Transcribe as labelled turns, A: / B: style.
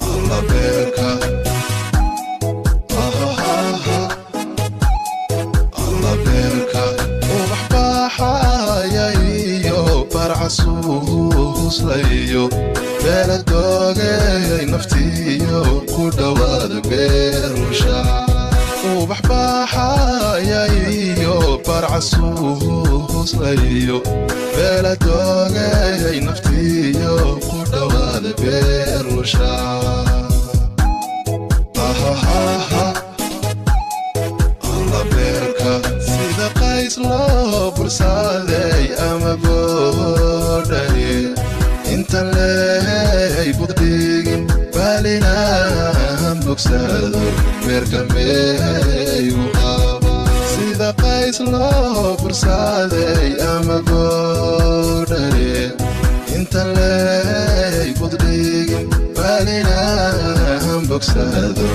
A: alla beerka alla beerka ubax baxayayo barcasuuslayo beeladoogay naftiyo ku dhawaada beerusha ubax baxayayo barcasuuslayo beeladoogay naftiyo ku dhawaada beerusha alla beerka sida qays loo bursaaday ama boodhay inta leey buddigin baalinaan bogsado beerka meeyu qaba sida qays loo bursaaday ama boodhay inta leey buddigin baalinaan bogsado